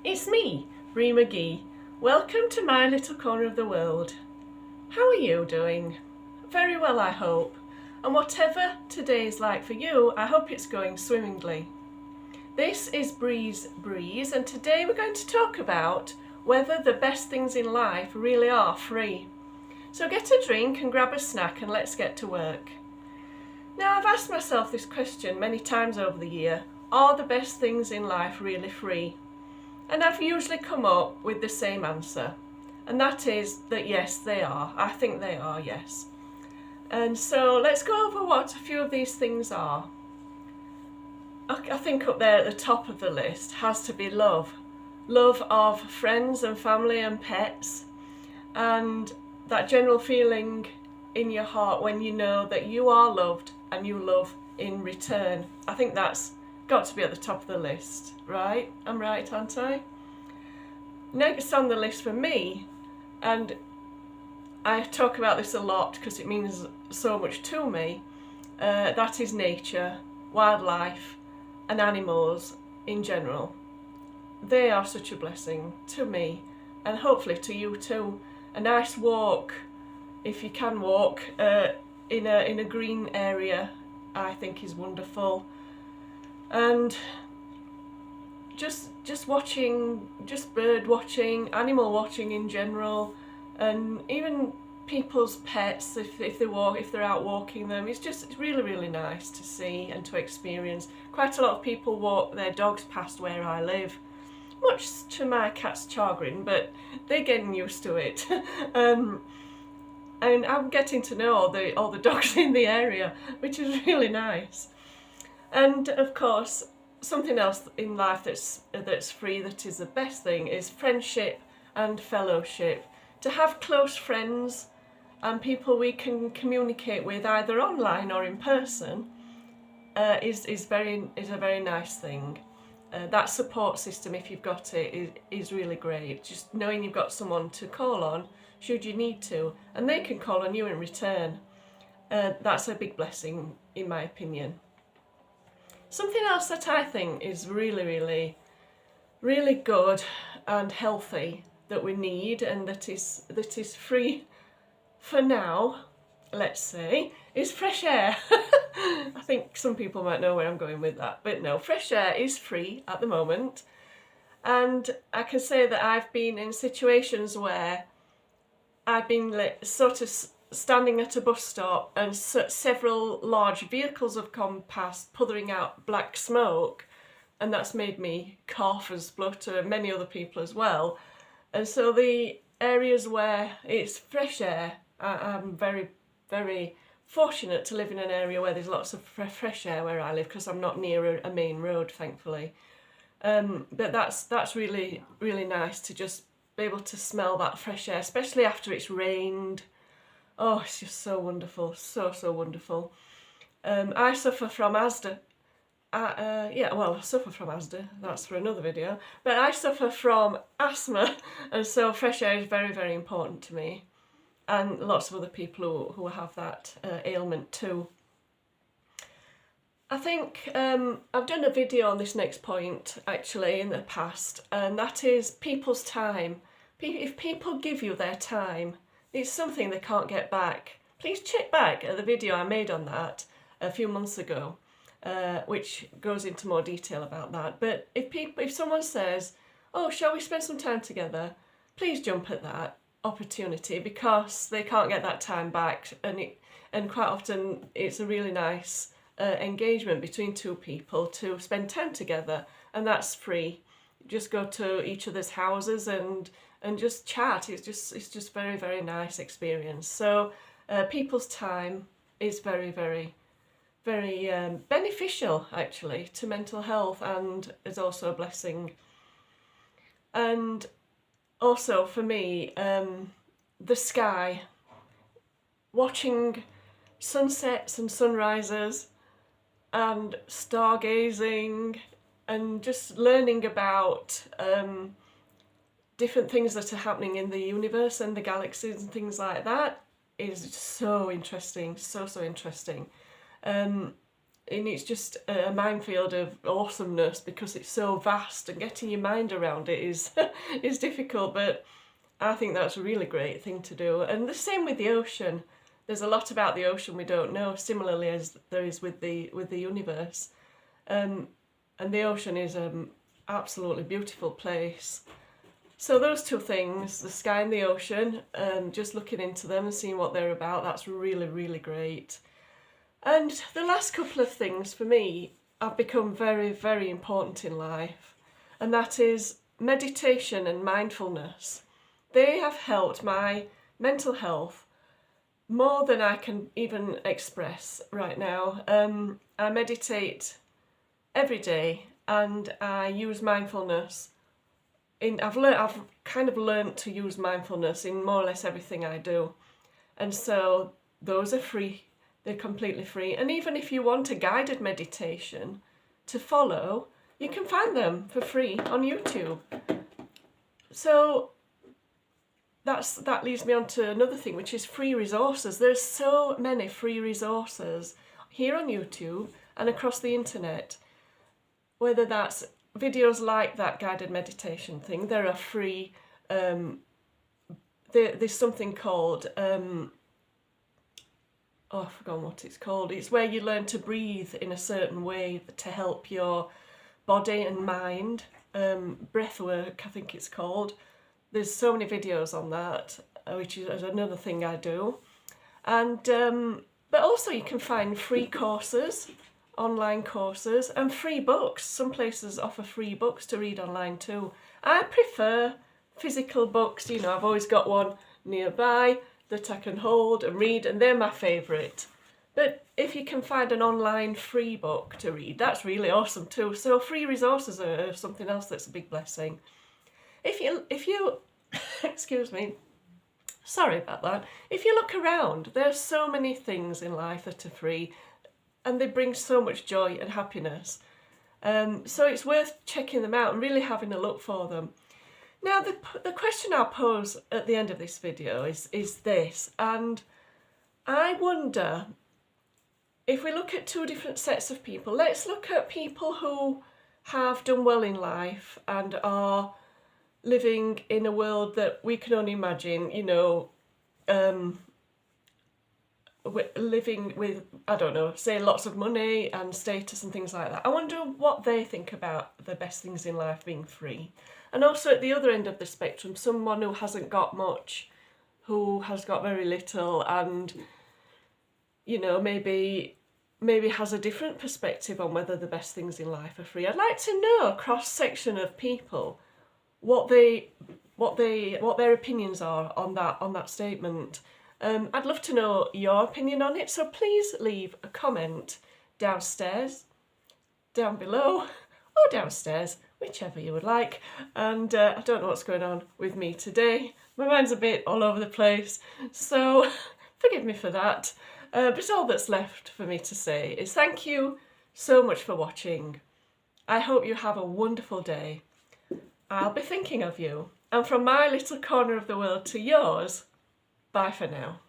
It's me, Bree McGee. Welcome to my little corner of the world. How are you doing? Very well, I hope. And whatever today is like for you, I hope it's going swimmingly. This is Bree's Breeze, and today we're going to talk about whether the best things in life really are free. So get a drink and grab a snack and let's get to work. Now, I've asked myself this question many times over the year: are the best things in life really free? And I've usually come up with the same answer, and that is that yes, they are. I think they are, yes. And so let's go over what a few of these things are. I think up there at the top of the list has to be love. Love of friends and family and pets, and that general feeling in your heart when you know that you are loved and you love in return. I think that's got to be at the top of the list, right? I'm right, aren't I? Next on the list for me, and I talk about this a lot because it means so much to me, that is nature, wildlife and animals in general. They are such a blessing to me and hopefully to you too. A nice walk, if you can walk, in a green area, I think is wonderful. And just watching, just bird watching, animal watching in general, and even people's pets if they're out walking them. It's really nice to see and to experience. Quite a lot of people walk their dogs past where I live, much to my cat's chagrin, but they're getting used to it. And I'm getting to know all the dogs in the area, which is really nice. And of course, something else in life that's free, that is the best thing, is friendship and fellowship. To have close friends and people we can communicate with either online or in person is a very nice thing. That support system, if you've got it, is really great. Just knowing you've got someone to call on should you need to, and they can call on you in return. That's a big blessing, in my opinion. Something else that I think is really good and healthy that we need, and that is free for now, let's say, is fresh air. I think some people might know where I'm going with that, but no, fresh air is free at the moment. And I can say that I've been in situations where I've been sort of standing at a bus stop and several large vehicles have come past puthering out black smoke, and that's made me cough and splutter, many other people as well. And so the areas where it's fresh air, I'm very fortunate to live in an area where there's lots of fresh air where I live, because I'm not near a main road, thankfully. But that's really nice to just be able to smell that fresh air, especially after it's rained. Oh, it's just so wonderful, so wonderful. I suffer from asthma. I suffer from asthma, that's for another video. But I suffer from asthma, and so fresh air is very important to me. And lots of other people who have that ailment too. I think I've done a video on this next point actually in the past, and that is people's time. If people give you their time, it's something they can't get back. Please check back at the video I made on that a few months ago, which goes into more detail about that. But if someone says, "Oh, shall we spend some time together?" please jump at that opportunity, because they can't get that time back, and quite often it's a really nice engagement between two people to spend time together, and that's free. Just go to each other's houses and just chat. It's just very nice experience. So people's time is very beneficial actually to mental health, and is also a blessing. And also for me, the sky, watching sunsets and sunrises and stargazing, and just learning about different things that are happening in the universe and the galaxies and things like that is so interesting, so interesting. and it's just a minefield of awesomeness because it's so vast, and getting your mind around it is is difficult, but I think that's a really great thing to do. And the same with the ocean. There's a lot about the ocean we don't know, similarly as there is with the universe. And the ocean is an absolutely beautiful place. So those two things, the sky and the ocean, just looking into them and seeing what they're about, that's really, really great. And the last couple of things for me have become very, very important in life, and that is meditation and mindfulness. They have helped my mental health more than I can even express right now. I meditate every day, and I use mindfulness. I've kind of learned to use mindfulness in more or less everything I do, and so those are free. They're completely free. And even if you want a guided meditation to follow, you can find them for free on YouTube. So that leads me on to another thing, which is free resources. There's so many free resources here on YouTube and across the internet. Whether that's videos like that guided meditation thing, there are free. There's something called I've forgotten what it's called. It's where you learn to breathe in a certain way to help your body and mind. Breath work, I think it's called. There's so many videos on that, which is another thing I do. And but also you can find free courses, online courses, and free books. Some places offer free books to read online too. I prefer physical books. You know, I've always got one nearby that I can hold and read, and they're my favourite. But if you can find an online free book to read, that's really awesome too. So free resources are something else that's a big blessing. If you excuse me, sorry about that. If you look around, there's so many things in life that are free, and they bring so much joy and happiness. So it's worth checking them out and really having a look for them. Now, the question I'll pose at the end of this video is this, and I wonder, if we look at two different sets of people, let's look at people who have done well in life and are living in a world that we can only imagine, you know, living with, I don't know, say lots of money and status and things like that. I wonder what they think about the best things in life being free. And also at the other end of the spectrum, someone who hasn't got much, who has got very little, and, you know, maybe has a different perspective on whether the best things in life are free. I'd like to know a cross-section of people what their opinions are on that statement. I'd love to know your opinion on it, so please leave a comment downstairs, down below, or downstairs, whichever you would like. And I don't know what's going on with me today. My mind's a bit all over the place, so forgive me for that. But all that's left for me to say is thank you so much for watching. I hope you have a wonderful day. I'll be thinking of you. And from my little corner of the world to yours, bye for now.